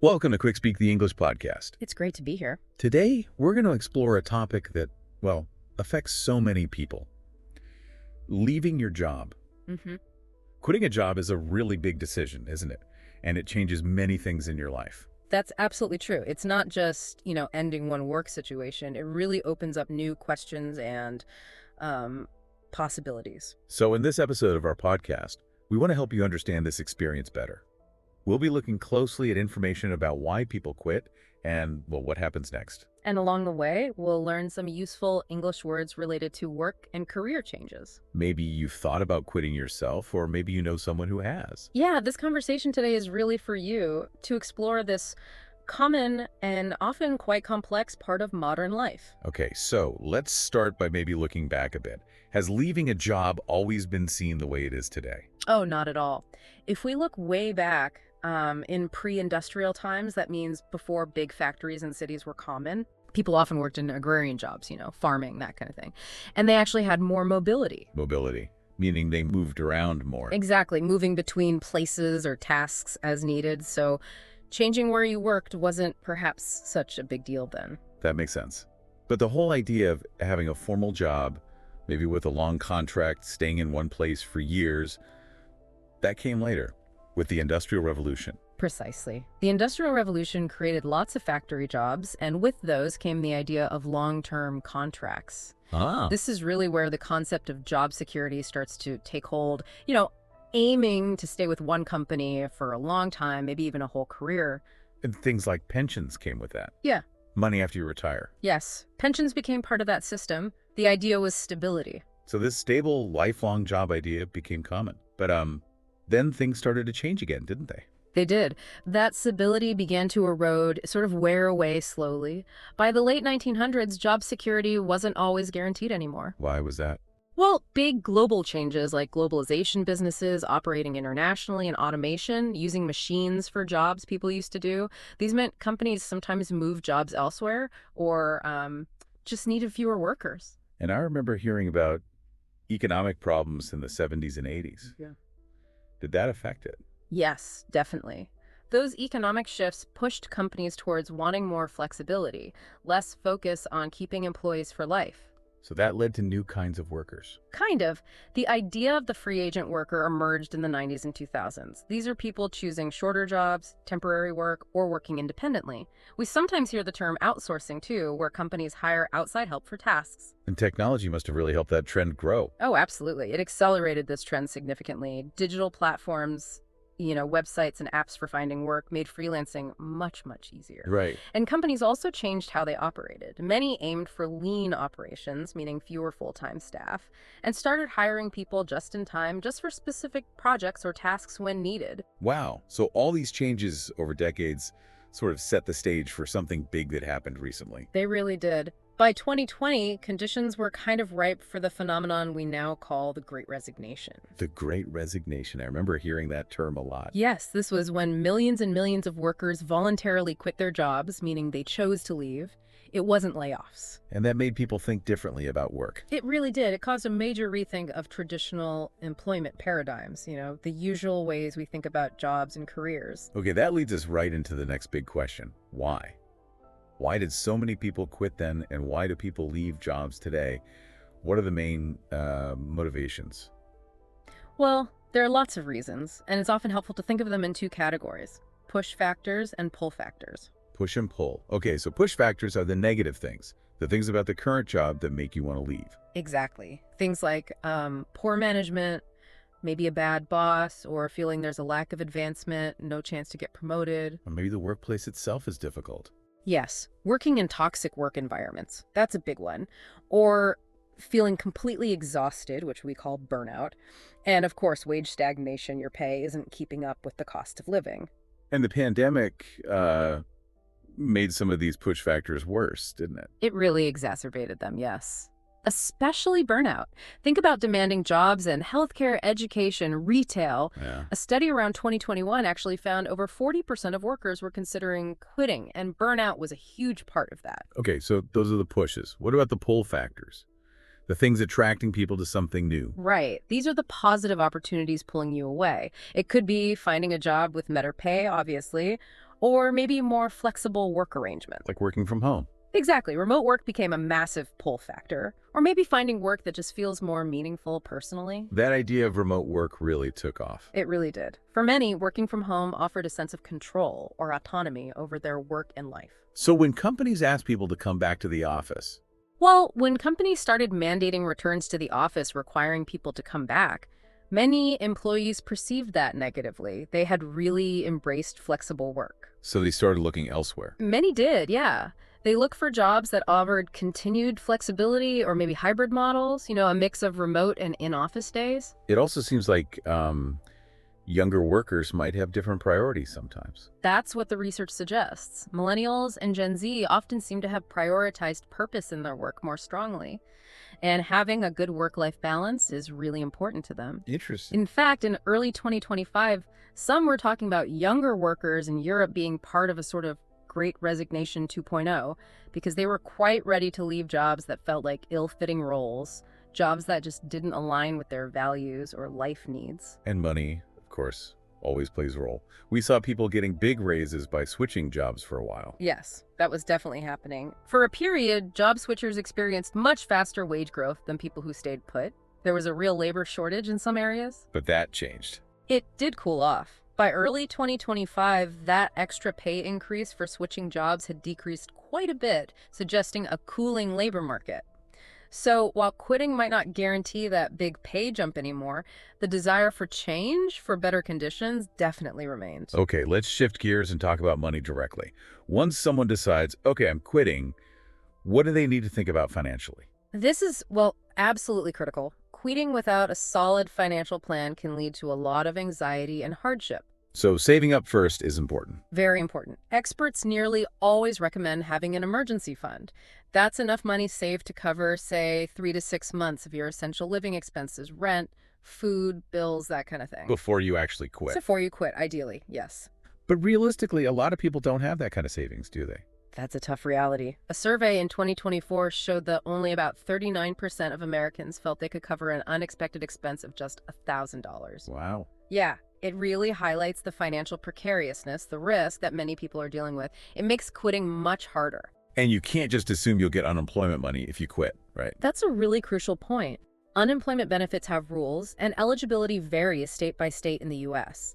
Welcome to Quick Speak the English podcast. It's great to be here. Today, we're going to explore a topic that, affects so many people. Leaving your job. hmm Quitting a job is a really big decision, isn't it? And it changes many things in your life. That's absolutely true. It's not just, ending one work situation. It really opens up new questions and possibilities. So in this episode of our podcast, we want to help you understand this experience better. We'll be looking closely at information about why people quit and, what happens next. And along the way, we'll learn some useful English words related to work and career changes. Maybe you've thought about quitting yourself, or maybe you know someone who has. Yeah, this conversation today is really for you to explore this common and often quite complex part of modern life. Okay, so let's start by maybe looking back a bit. Has leaving a job always been seen the way it is today? Oh, not at all. If we look way back, in pre-industrial times, that means before big factories and cities were common. People often worked in agrarian jobs, farming, that kind of thing. And they actually had more mobility. Mobility, meaning they moved around more. Exactly, moving between places or tasks as needed. So changing where you worked wasn't perhaps such a big deal then. That makes sense. But the whole idea of having a formal job, maybe with a long contract, staying in one place for years, that came later with the Industrial Revolution. Precisely. The Industrial Revolution created lots of factory jobs, and with those came the idea of long-term contracts. This is really where the concept of job security starts to take hold, aiming to stay with one company for a long time, maybe even a whole career. And things like pensions came with that. Yeah. Money after you retire. Yes. Pensions became part of that system. The idea was stability. So this stable, lifelong job idea became common. But then things started to change again, didn't they? They did. That stability began to erode, sort of wear away slowly. By the late 1900s, job security wasn't always guaranteed anymore. Why was that? Well, big global changes like globalization, businesses operating internationally, and automation, using machines for jobs people used to do, these meant companies sometimes moved jobs elsewhere or just needed fewer workers. And I remember hearing about economic problems in the 70s and 80s. Yeah. Did that affect it? Yes, definitely. Those economic shifts pushed companies towards wanting more flexibility, less focus on keeping employees for life. So that led to new kinds of workers. Kind of. The idea of the free agent worker emerged in the 90s and 2000s. These are people choosing shorter jobs, temporary work, or working independently. We sometimes hear the term outsourcing, too, where companies hire outside help for tasks. And technology must have really helped that trend grow. Oh, absolutely. It accelerated this trend significantly. Digital platforms, websites and apps for finding work made freelancing much, much easier. Right. And companies also changed how they operated. Many aimed for lean operations, meaning fewer full-time staff, and started hiring people just in time, just for specific projects or tasks when needed. Wow. So all these changes over decades sort of set the stage for something big that happened recently. They really did. By 2020, conditions were kind of ripe for the phenomenon we now call the Great Resignation. The Great Resignation. I remember hearing that term a lot. Yes, this was when millions and millions of workers voluntarily quit their jobs, meaning they chose to leave. It wasn't layoffs. And that made people think differently about work. It really did. It caused a major rethink of traditional employment paradigms, the usual ways we think about jobs and careers. Okay, that leads us right into the next big question. Why? Why did so many people quit then, and why do people leave jobs today? What are the main motivations? Well, there are lots of reasons, and it's often helpful to think of them in two categories: push factors and pull factors. Push and pull. Okay, so push factors are the negative things, the things about the current job that make you want to leave. Exactly. Things like poor management, maybe a bad boss, or feeling there's a lack of advancement, no chance to get promoted. Or maybe the workplace itself is difficult. Yes, working in toxic work environments. That's a big one. Or feeling completely exhausted, which we call burnout. And of course, wage stagnation, your pay isn't keeping up with the cost of living. And the pandemic made some of these push factors worse, didn't it? It really exacerbated them, yes. Especially burnout. Think about demanding jobs in healthcare, education, retail. Yeah. A study around 2021 actually found over 40% of workers were considering quitting, and burnout was a huge part of that. Okay, so those are the pushes. What about the pull factors? The things attracting people to something new. Right. These are the positive opportunities pulling you away. It could be finding a job with better pay, obviously, or maybe more flexible work arrangements. Like working from home. Exactly. Remote work became a massive pull factor, or maybe finding work that just feels more meaningful personally. That idea of remote work really took off. It really did. For many, working from home offered a sense of control or autonomy over their work and life. So when companies ask people to come back to the office, Well, when companies started mandating returns to the office requiring people to come back, many employees perceived that negatively. They had really embraced flexible work. so they started looking elsewhere. Many did, yeah. They look for jobs that offered continued flexibility or maybe hybrid models, a mix of remote and in-office days. It also seems like younger workers might have different priorities sometimes. That's what the research suggests. Millennials and Gen Z often seem to have prioritized purpose in their work more strongly. And having a good work-life balance is really important to them. Interesting. In fact, in early 2025, some were talking about younger workers in Europe being part of a sort of Great Resignation 2.0 because they were quite ready to leave jobs that felt like ill-fitting roles, jobs that just didn't align with their values or life needs. And money, of course, always plays a role. We saw people getting big raises by switching jobs for a while. Yes, that was definitely happening. For a period, job switchers experienced much faster wage growth than people who stayed put. There was a real labor shortage in some areas. But that changed. It did cool off. By early 2025, that extra pay increase for switching jobs had decreased quite a bit, suggesting a cooling labor market. So while quitting might not guarantee that big pay jump anymore, the desire for change, for better conditions, definitely remains. Okay, let's shift gears and talk about money directly. Once someone decides, okay, I'm quitting, what do they need to think about financially? This is, well, absolutely critical. Quitting without a solid financial plan can lead to a lot of anxiety and hardship. So saving up first is important. Very important. Experts nearly always recommend having an emergency fund. That's enough money saved to cover, say, 3 to 6 months of your essential living expenses, rent, food, bills, that kind of thing. Before you actually quit. Before you quit, ideally, yes. But realistically, a lot of people don't have that kind of savings, do they? That's a tough reality. A survey in 2024 showed that only about 39% of Americans felt they could cover an unexpected expense of just $1,000. Wow. Yeah, it really highlights the financial precariousness, the risk that many people are dealing with. It makes quitting much harder. And you can't just assume you'll get unemployment money if you quit, right? That's a really crucial point. Unemployment benefits have rules, and eligibility varies state by state in the U.S.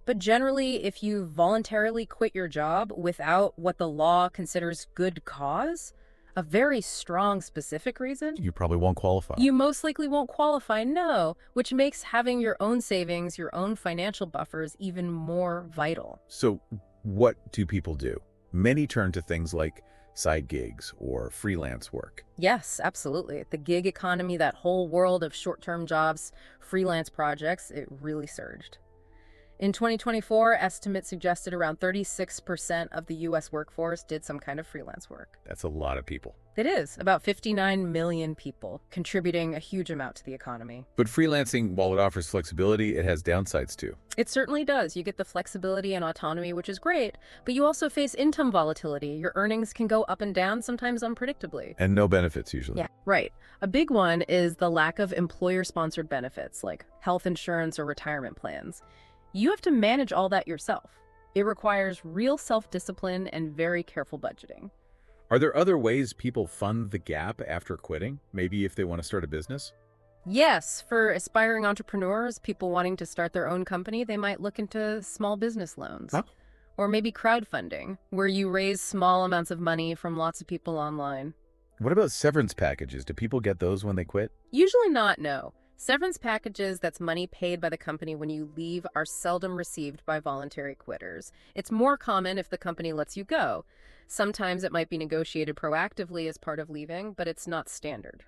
But generally, if you voluntarily quit your job without what the law considers good cause, a very strong specific reason, You probably won't qualify. you most likely won't qualify, no, which makes having your own savings, your own financial buffers even more vital. So what do people do? Many turn to things like side gigs or freelance work. Yes, absolutely. The gig economy, that whole world of short-term jobs, freelance projects, it really surged. In 2024, estimates suggested around 36% of the U.S. workforce did some kind of freelance work. That's a lot of people. It is, about 59 million people, contributing a huge amount to the economy. But freelancing, while it offers flexibility, it has downsides too. It certainly does. You get the flexibility and autonomy, which is great, but you also face income volatility. Your earnings can go up and down, sometimes unpredictably. And no benefits usually. Yeah, right. A big one is the lack of employer-sponsored benefits, like health insurance or retirement plans. You have to manage all that yourself. It requires real self-discipline and very careful budgeting. Are there other ways people fund the gap after quitting? Maybe if they want to start a business? Yes, for aspiring entrepreneurs, people wanting to start their own company, they might look into small business loans. Huh? Or maybe crowdfunding, where you raise small amounts of money from lots of people online. What about severance packages? Do people get those when they quit? Usually not, no. Severance packages, that's money paid by the company when you leave, are seldom received by voluntary quitters. It's more common if the company lets you go. Sometimes it might be negotiated proactively as part of leaving, but it's not standard.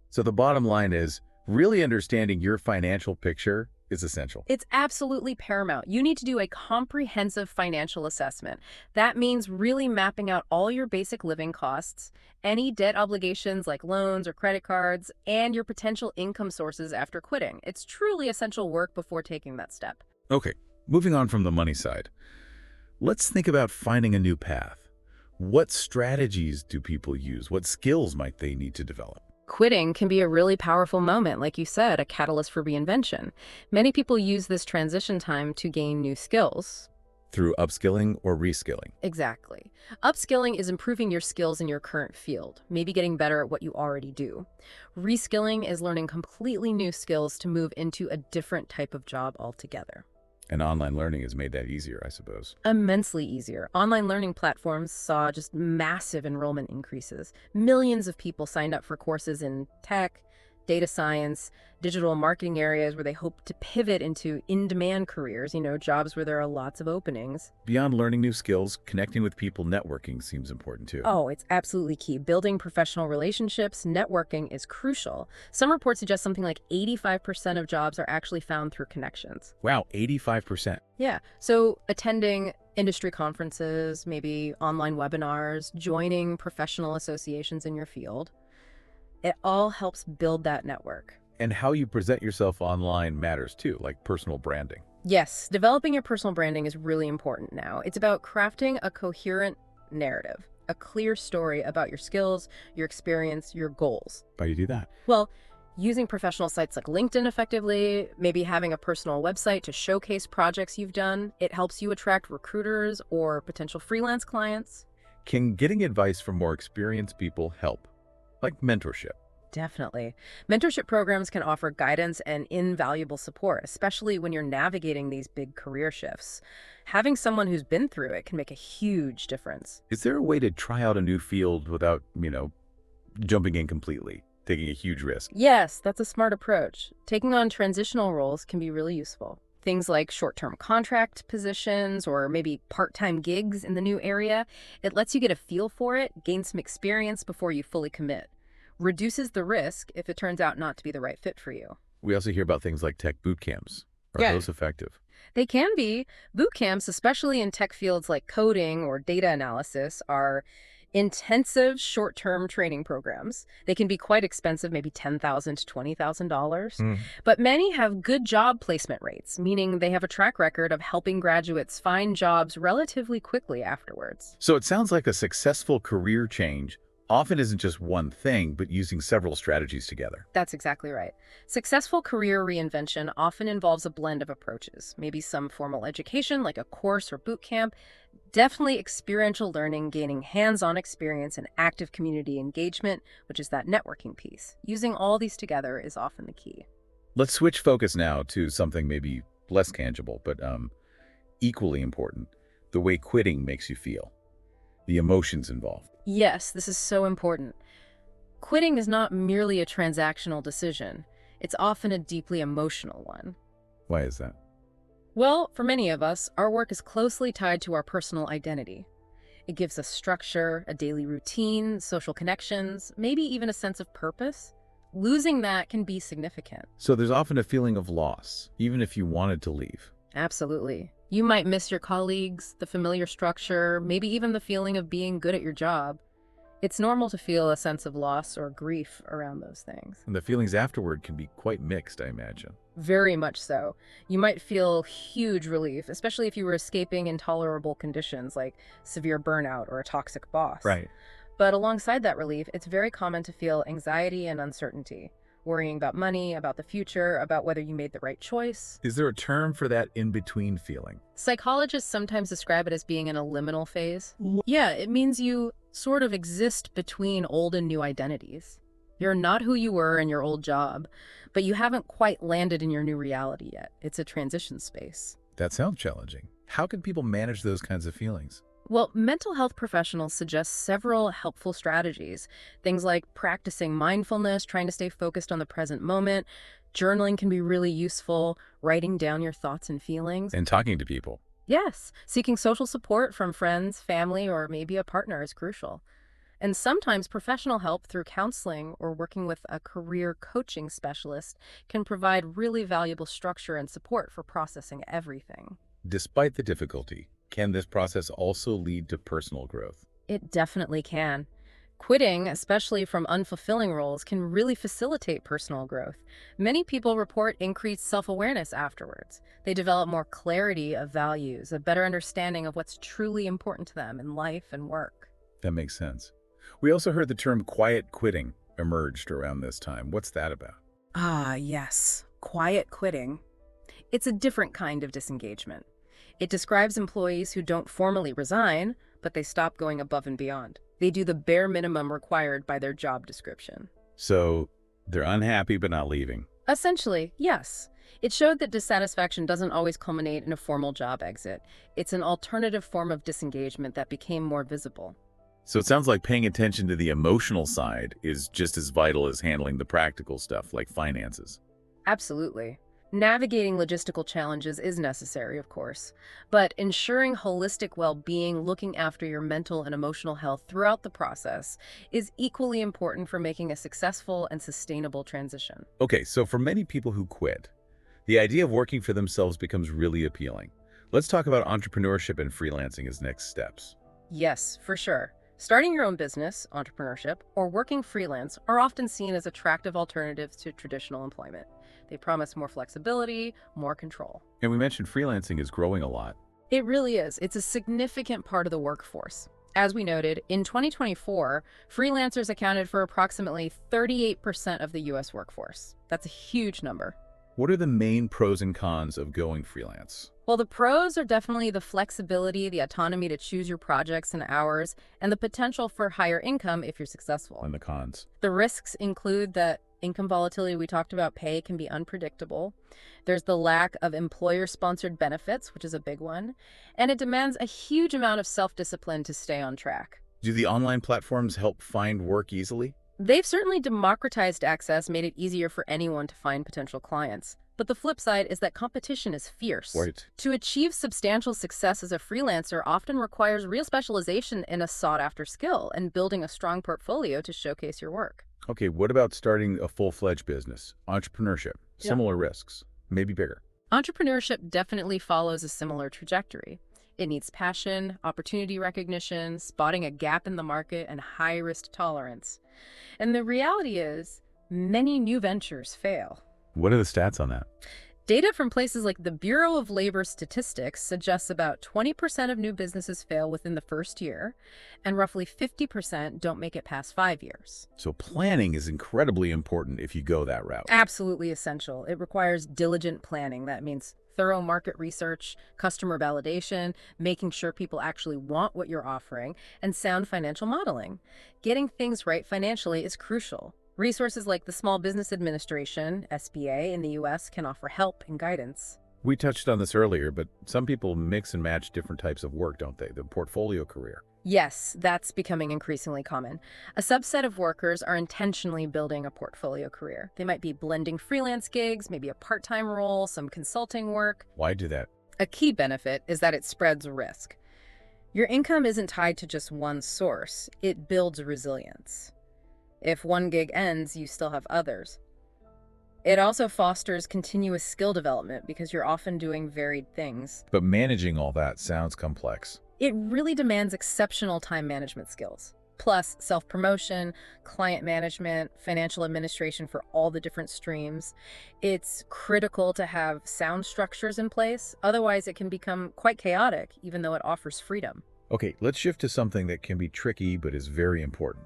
So the bottom line is, really understanding your financial picture is essential. It's absolutely paramount. You need to do a comprehensive financial assessment. That means really mapping out all your basic living costs, any debt obligations like loans or credit cards, and your potential income sources after quitting. It's truly essential work before taking that step. Okay, moving on from the money side. Let's think about finding a new path. What strategies do people use? What skills might they need to develop? Quitting can be a really powerful moment, like you said, a catalyst for reinvention. Many people use this transition time to gain new skills. through upskilling or reskilling. Exactly. Upskilling is improving your skills in your current field, maybe getting better at what you already do. Reskilling is learning completely new skills to move into a different type of job altogether. And online learning has made that easier, I suppose. Immensely easier. Online learning platforms saw just massive enrollment increases. Millions of people signed up for courses in tech, data science, digital marketing areas where they hope to pivot into in-demand careers, jobs where there are lots of openings. Beyond learning new skills, connecting with people, networking seems important too. Oh, it's absolutely key. Building professional relationships, networking is crucial. Some reports suggest something like 85% of jobs are actually found through connections. Wow, 85%. Yeah, so attending industry conferences, maybe online webinars, joining professional associations in your field, it all helps build that network. And how you present yourself online matters too, like personal branding. Yes, developing your personal branding is really important now. It's about crafting a coherent narrative, a clear story about your skills, your experience, your goals. How do you do that? Well, using professional sites like LinkedIn effectively, maybe having a personal website to showcase projects you've done. It helps you attract recruiters or potential freelance clients. Can getting advice from more experienced people help? Like mentorship? Definitely. Mentorship programs can offer guidance and invaluable support, especially when you're navigating these big career shifts. Having someone who's been through it can make a huge difference. Is there a way to try out a new field without, jumping in completely, taking a huge risk? Yes, that's a smart approach. Taking on transitional roles can be really useful. Things like short-term contract positions or maybe part-time gigs in the new area. It lets you get a feel for it, gain some experience before you fully commit. Reduces the risk if it turns out not to be the right fit for you. We also hear about things like tech boot camps. Are those effective? They can be. Boot camps, especially in tech fields like coding or data analysis, are intensive short-term training programs. They can be quite expensive, maybe $10,000 to $20,000. But many have good job placement rates, meaning they have a track record of helping graduates find jobs relatively quickly afterwards. So it sounds like a successful career change often isn't just one thing, but using several strategies together. That's exactly right. Successful career reinvention often involves a blend of approaches, maybe some formal education like a course or boot camp, definitely experiential learning, gaining hands-on experience and active community engagement, which is that networking piece. Using all these together is often the key. Let's switch focus now to something maybe less tangible, but equally important, the way quitting makes you feel, the emotions involved. Yes, this is so important. Quitting is not merely a transactional decision. It's often a deeply emotional one. Why is that? Well, for many of us, our work is closely tied to our personal identity. It gives us structure, a daily routine, social connections, maybe even a sense of purpose. Losing that can be significant. So there's often a feeling of loss, even if you wanted to leave. Absolutely. You might miss your colleagues, the familiar structure, maybe even the feeling of being good at your job. It's normal to feel a sense of loss or grief around those things. And the feelings afterward can be quite mixed, I imagine. Very much so. You might feel huge relief, especially if you were escaping intolerable conditions like severe burnout or a toxic boss. Right. But alongside that relief, it's very common to feel anxiety and uncertainty, worrying about money, about the future, about whether you made the right choice. Is there a term for that in-between feeling? Psychologists sometimes describe it as being in a liminal phase. Yeah, it means you sort of exist between old and new identities. You're not who you were in your old job, but you haven't quite landed in your new reality yet. It's a transition space. That sounds challenging. How can people manage those kinds of feelings? Well, mental health professionals suggest several helpful strategies. Things like practicing mindfulness, trying to stay focused on the present moment. Journaling can be really useful, writing down your thoughts and feelings. And talking to people. Yes, seeking social support from friends, family, or maybe a partner is crucial. And sometimes professional help through counseling or working with a career coaching specialist can provide really valuable structure and support for processing everything. Despite the difficulty, can this process also lead to personal growth? It definitely can. Quitting, especially from unfulfilling roles, can really facilitate personal growth. Many people report increased self-awareness afterwards. They develop more clarity of values, a better understanding of what's truly important to them in life and work. That makes sense. We also heard the term quiet quitting emerged around this time. What's that about? Ah, yes. Quiet quitting. It's a different kind of disengagement. It describes employees who don't formally resign, but they stop going above and beyond. They do the bare minimum required by their job description. So they're unhappy but not leaving. Essentially, yes. It showed that dissatisfaction doesn't always culminate in a formal job exit. It's an alternative form of disengagement that became more visible. So it sounds like paying attention to the emotional side is just as vital as handling the practical stuff like finances. Absolutely. Navigating logistical challenges is necessary, of course, but ensuring holistic well-being, looking after your mental and emotional health throughout the process, is equally important for making a successful and sustainable transition. Okay, so for many people who quit, the idea of working for themselves becomes really appealing. Let's talk about entrepreneurship and freelancing as next steps. Yes, for sure. Starting your own business, entrepreneurship, or working freelance are often seen as attractive alternatives to traditional employment. They promise more flexibility, more control. And we mentioned freelancing is growing a lot. It really is. It's a significant part of the workforce. As we noted, in 2024, freelancers accounted for approximately 38% of the U.S. workforce. That's a huge number. What are the main pros and cons of going freelance? Well, the pros are definitely the flexibility, the autonomy to choose your projects and hours, and the potential for higher income if you're successful. And the cons? The risks include that income volatility we talked about, pay can be unpredictable. There's the lack of employer-sponsored benefits, which is a big one. And it demands a huge amount of self-discipline to stay on track. Do the online platforms help find work easily? They've certainly democratized access, made it easier for anyone to find potential clients. But the flip side is that competition is fierce. Right. To achieve substantial success as a freelancer often requires real specialization in a sought-after skill and building a strong portfolio to showcase your work. Okay, what about starting a full-fledged business? Entrepreneurship, similar risks, maybe bigger. Entrepreneurship definitely follows a similar trajectory. It needs passion, opportunity recognition, spotting a gap in the market, and high risk tolerance. And the reality is, many new ventures fail. What are the stats on that? Data from places like the Bureau of Labor Statistics suggests about 20% of new businesses fail within the first year, and roughly 50% don't make it past 5 years. So planning is incredibly important if you go that route. Absolutely essential. It requires diligent planning. That means thorough market research, customer validation, making sure people actually want what you're offering, and sound financial modeling. Getting things right financially is crucial. Resources like the Small Business Administration, SBA, in the U.S. can offer help and guidance. We touched on this earlier, but some people mix and match different types of work, don't they? The portfolio career. Yes, that's becoming increasingly common. A subset of workers are intentionally building a portfolio career. They might be blending freelance gigs, maybe a part-time role, some consulting work. Why do that? A key benefit is that it spreads risk. Your income isn't tied to just one source. It builds resilience. If one gig ends, you still have others. It also fosters continuous skill development because you're often doing varied things. But managing all that sounds complex. It really demands exceptional time management skills, plus self-promotion, client management, financial administration for all the different streams. It's critical to have sound structures in place, otherwise it can become quite chaotic, even though it offers freedom. Okay, let's shift to something that can be tricky but is very important.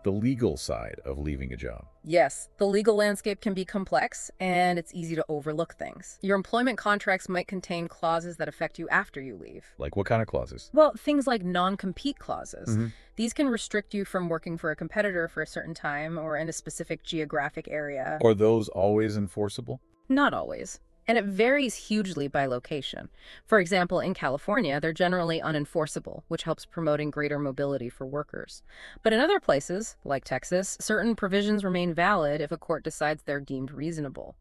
The legal side of leaving a job. Yes, the legal landscape can be complex, and it's easy to overlook things. Your employment contracts might contain clauses that affect you after you leave. Like what kind of clauses? Well, things like non-compete clauses. These can restrict you from working for a competitor for a certain time or in a specific geographic area. Are those always enforceable? Not always. And it varies hugely by location. For example, in California, they're generally unenforceable, which helps promoting greater mobility for workers. But in other places, like Texas, certain provisions remain valid if a court decides they're deemed reasonable.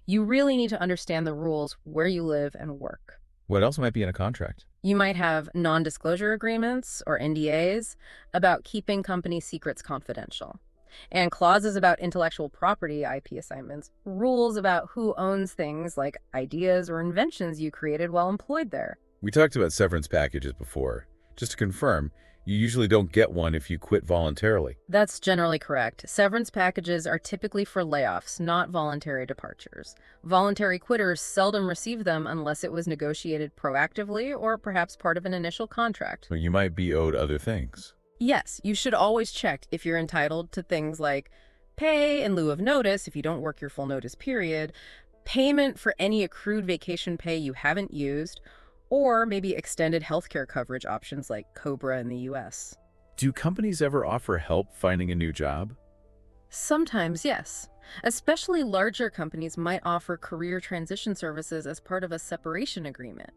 You really need to understand the rules where you live and work. What else might be in a contract? You might have non-disclosure agreements, or NDAs, about keeping company secrets confidential. And clauses about intellectual property, IP assignments, rules about who owns things like ideas or inventions you created while employed there. We talked about severance packages before. Just to confirm, you usually don't get one if you quit voluntarily. That's generally correct. Severance packages are typically for layoffs, not voluntary departures. Voluntary quitters seldom receive them unless it was negotiated proactively or perhaps part of an initial contract. So you might be owed other things. Yes, you should always check if you're entitled to things like pay in lieu of notice if you don't work your full notice period, payment for any accrued vacation pay you haven't used, or maybe extended healthcare coverage options like COBRA in the US. Do companies ever offer help finding a new job? Sometimes, yes. Especially larger companies might offer career transition services as part of a separation agreement.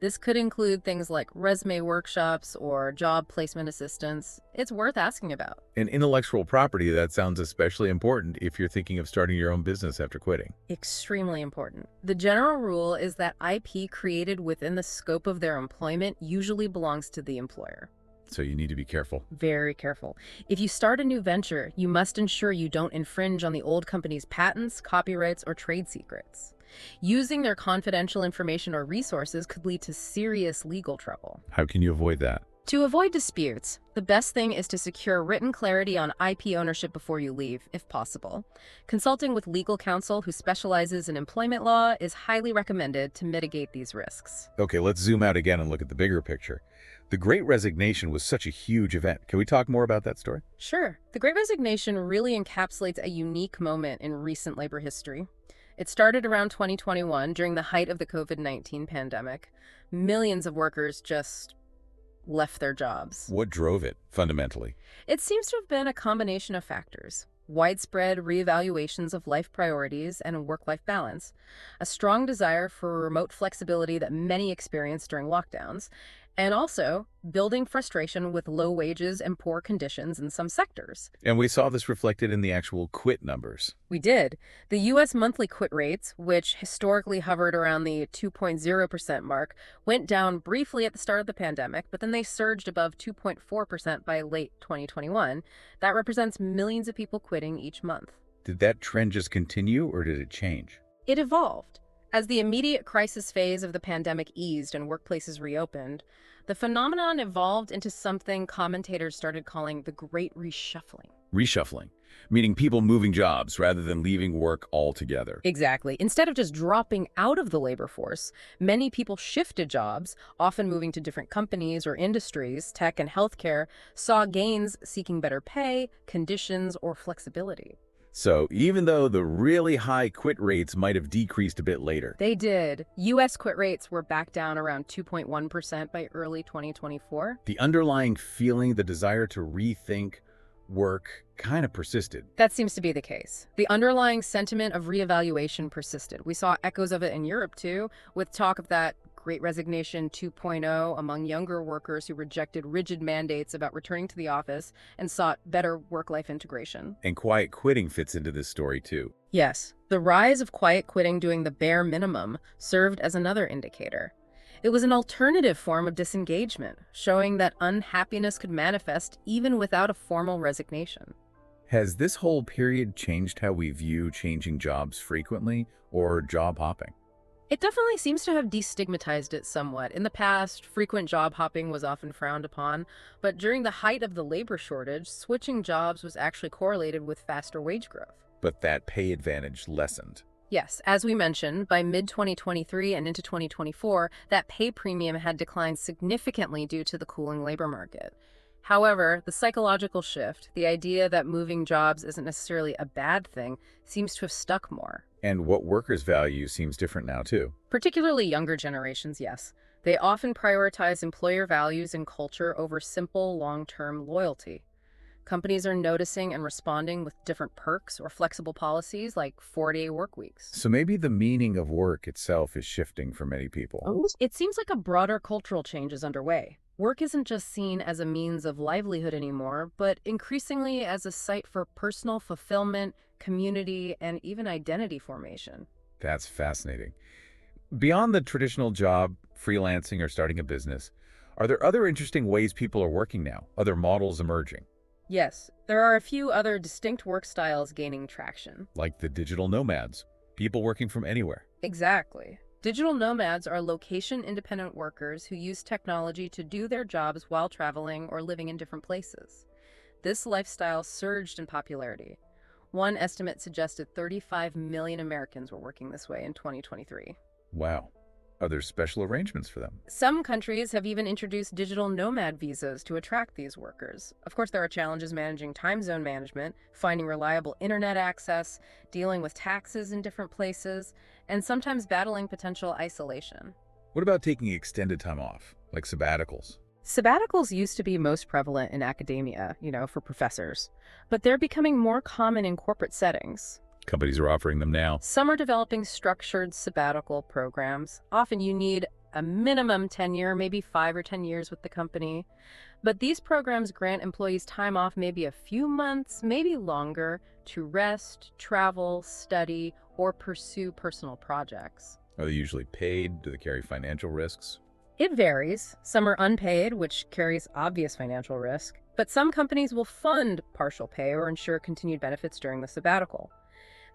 This could include things like resume workshops or job placement assistance. It's worth asking about. In intellectual property, that sounds especially important if you're thinking of starting your own business after quitting. Extremely important. The general rule is that IP created within the scope of their employment usually belongs to the employer. So you need to be careful. Very careful. If you start a new venture, you must ensure you don't infringe on the old company's patents, copyrights, or trade secrets. Using their confidential information or resources could lead to serious legal trouble. How can you avoid that? To avoid disputes, the best thing is to secure written clarity on IP ownership before you leave, if possible. Consulting with legal counsel who specializes in employment law is highly recommended to mitigate these risks. Okay, let's zoom out again and look at the bigger picture. The Great Resignation was such a huge event. Can we talk more about that story? Sure. The Great Resignation really encapsulates a unique moment in recent labor history. It started around 2021 during the height of the COVID-19 pandemic. Millions of workers just left their jobs. What drove it, fundamentally? It seems to have been a combination of factors. Widespread reevaluations of life priorities and work-life balance, a strong desire for remote flexibility that many experienced during lockdowns, and also building frustration with low wages and poor conditions in some sectors. And we saw this reflected in the actual quit numbers. We did. The U.S. monthly quit rates, which historically hovered around the 2.0% mark, went down briefly at the start of the pandemic, but then they surged above 2.4% by late 2021. That represents millions of people quitting each month. Did that trend just continue, or did it change? It evolved. As the immediate crisis phase of the pandemic eased and workplaces reopened, the phenomenon evolved into something commentators started calling the Great Reshuffling. Reshuffling, meaning people moving jobs rather than leaving work altogether. Exactly. Instead of just dropping out of the labor force, many people shifted jobs, often moving to different companies or industries. Tech and healthcare saw gains seeking better pay, conditions, or flexibility. So even though the really high quit rates might have decreased a bit later, They did. U.S. quit rates were back down around 2.1% by early 2024. the underlying feeling, the desire to rethink work kind of persisted. That seems to be the case. The underlying sentiment of reevaluation persisted. We saw echoes of it in Europe, too, with talk of that Great Resignation 2.0 among younger workers who rejected rigid mandates about returning to the office and sought better work-life integration. And quiet quitting fits into this story too. Yes, the rise of quiet quitting doing the bare minimum served as another indicator. It was an alternative form of disengagement, showing that unhappiness could manifest even without a formal resignation. Has this whole period changed how we view changing jobs frequently or job hopping? It definitely seems to have destigmatized it somewhat. In the past, frequent job hopping was often frowned upon, but during the height of the labor shortage, switching jobs was actually correlated with faster wage growth. But that pay advantage lessened. Yes, as we mentioned, by mid-2023 and into 2024, that pay premium had declined significantly due to the cooling labor market. However, the psychological shift, the idea that moving jobs isn't necessarily a bad thing, seems to have stuck more. And what workers value seems different now too. Particularly younger generations, yes. They often prioritize employer values and culture over simple, long-term loyalty. Companies are noticing and responding with different perks or flexible policies like 4-day work weeks. So maybe the meaning of work itself is shifting for many people. It seems like a broader cultural change is underway. Work isn't just seen as a means of livelihood anymore, but increasingly as a site for personal fulfillment, community, and even identity formation. That's fascinating. Beyond the traditional job, freelancing, or starting a business, are there other interesting ways people are working now, other models emerging? Yes, there are a few other distinct work styles gaining traction. Like the digital nomads, people working from anywhere. Exactly. Digital nomads are location-independent workers who use technology to do their jobs while traveling or living in different places. This lifestyle surged in popularity. One estimate suggested 35 million Americans were working this way in 2023. Wow. Are there special arrangements for them? Some countries have even introduced digital nomad visas to attract these workers. Of course, there are challenges managing time zone management, finding reliable internet access, dealing with taxes in different places, and sometimes battling potential isolation. What about taking extended time off, like sabbaticals? Sabbaticals used to be most prevalent in academia, for professors, but they're becoming more common in corporate settings. Companies are offering them now. Some are developing structured sabbatical programs. Often you need a minimum tenure, maybe 5 or 10 years with the company. But these programs grant employees time off, maybe a few months, maybe longer, to rest, travel, study, or pursue personal projects. Are they usually paid? Do they carry financial risks? It varies. Some are unpaid, which carries obvious financial risk, but some companies will fund partial pay or ensure continued benefits during the sabbatical.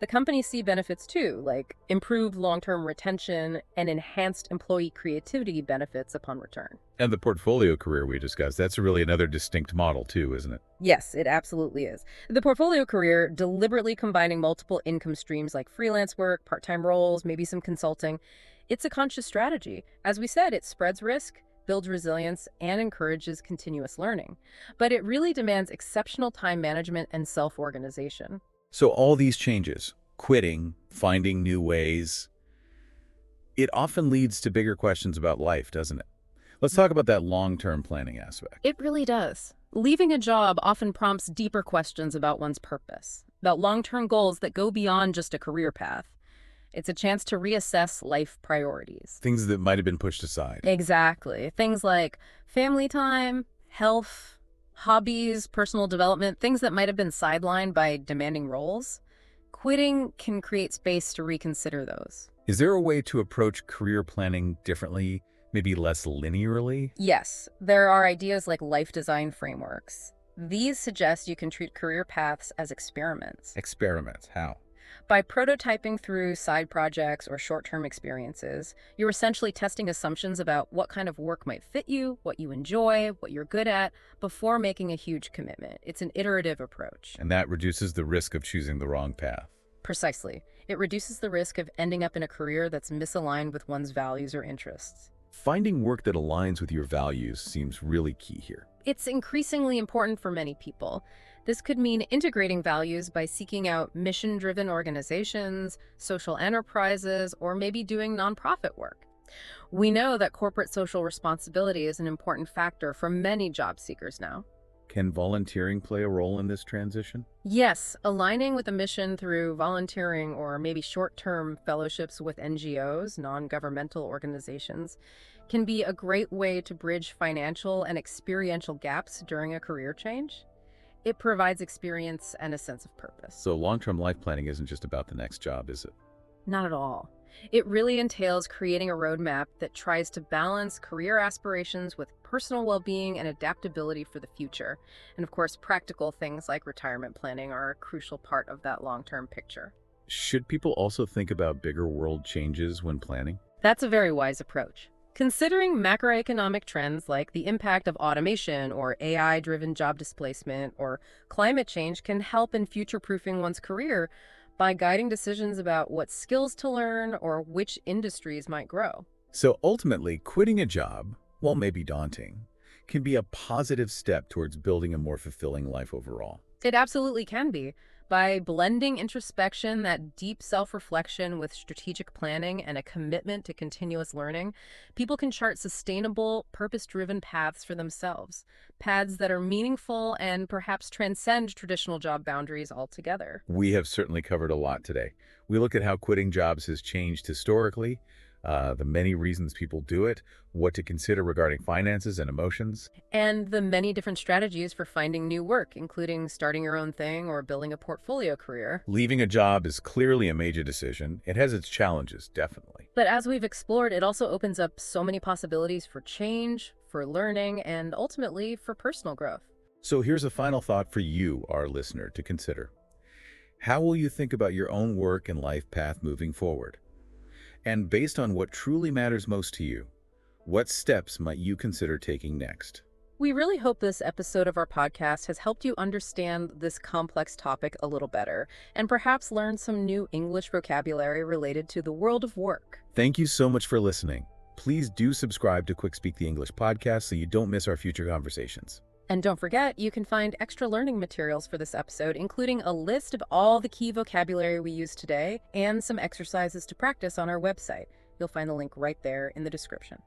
The companies see benefits too, like improved long-term retention and enhanced employee creativity benefits upon return. And the portfolio career we discussed, that's really another distinct model too, isn't it? Yes, it absolutely is. The portfolio career, deliberately combining multiple income streams like freelance work, part-time roles, maybe some consulting, it's a conscious strategy. As we said, it spreads risk, builds resilience, and encourages continuous learning. But it really demands exceptional time management and self-organization. So all these changes, quitting, finding new ways, it often leads to bigger questions about life, doesn't it? Let's talk about that long-term planning aspect. It really does. Leaving a job often prompts deeper questions about one's purpose, about long-term goals that go beyond just a career path. It's a chance to reassess life priorities. Things that might have been pushed aside. Exactly. Things like family time, health, hobbies, personal development, things that might have been sidelined by demanding roles. Quitting can create space to reconsider those. Is there a way to approach career planning differently, maybe less linearly? Yes, there are ideas like life design frameworks. These suggest you can treat career paths as experiments. Experiments, how? By prototyping through side projects or short-term experiences, you're essentially testing assumptions about what kind of work might fit you, what you enjoy, what you're good at, before making a huge commitment. It's an iterative approach. And that reduces the risk of choosing the wrong path. Precisely. It reduces the risk of ending up in a career that's misaligned with one's values or interests. Finding work that aligns with your values seems really key here. It's increasingly important for many people. This could mean integrating values by seeking out mission-driven organizations, social enterprises, or maybe doing nonprofit work. We know that corporate social responsibility is an important factor for many job seekers now. Can volunteering play a role in this transition? Yes, aligning with a mission through volunteering or maybe short-term fellowships with NGOs, non-governmental organizations, can be a great way to bridge financial and experiential gaps during a career change. It provides experience and a sense of purpose. So long-term life planning isn't just about the next job, is it? Not at all. It really entails creating a roadmap that tries to balance career aspirations with personal well-being and adaptability for the future. And of course, practical things like retirement planning are a crucial part of that long-term picture. Should people also think about bigger world changes when planning? That's a very wise approach. Considering macroeconomic trends like the impact of automation or AI-driven job displacement or climate change can help in future-proofing one's career by guiding decisions about what skills to learn or which industries might grow. So ultimately, quitting a job, while maybe daunting, can be a positive step towards building a more fulfilling life overall. It absolutely can be. By blending introspection, that deep self-reflection with strategic planning and a commitment to continuous learning, people can chart sustainable, purpose-driven paths for themselves, paths that are meaningful and perhaps transcend traditional job boundaries altogether. We have certainly covered a lot today. We look at how quitting jobs has changed historically, the many reasons people do it, what to consider regarding finances and emotions, and the many different strategies for finding new work, including starting your own thing or building a portfolio career. Leaving a job is clearly a major decision. It has its challenges, definitely. But as we've explored, it also opens up so many possibilities for change, for learning, and ultimately for personal growth. So here's a final thought for you, our listener, to consider. How will you think about your own work and life path moving forward? And based on what truly matters most to you, what steps might you consider taking next? We really hope this episode of our podcast has helped you understand this complex topic a little better and perhaps learn some new English vocabulary related to the world of work. Thank you so much for listening. Please do subscribe to Quick Speak the English podcast so you don't miss our future conversations. And don't forget, you can find extra learning materials for this episode, including a list of all the key vocabulary we used today and some exercises to practice on our website, You'll find the link right there in the description.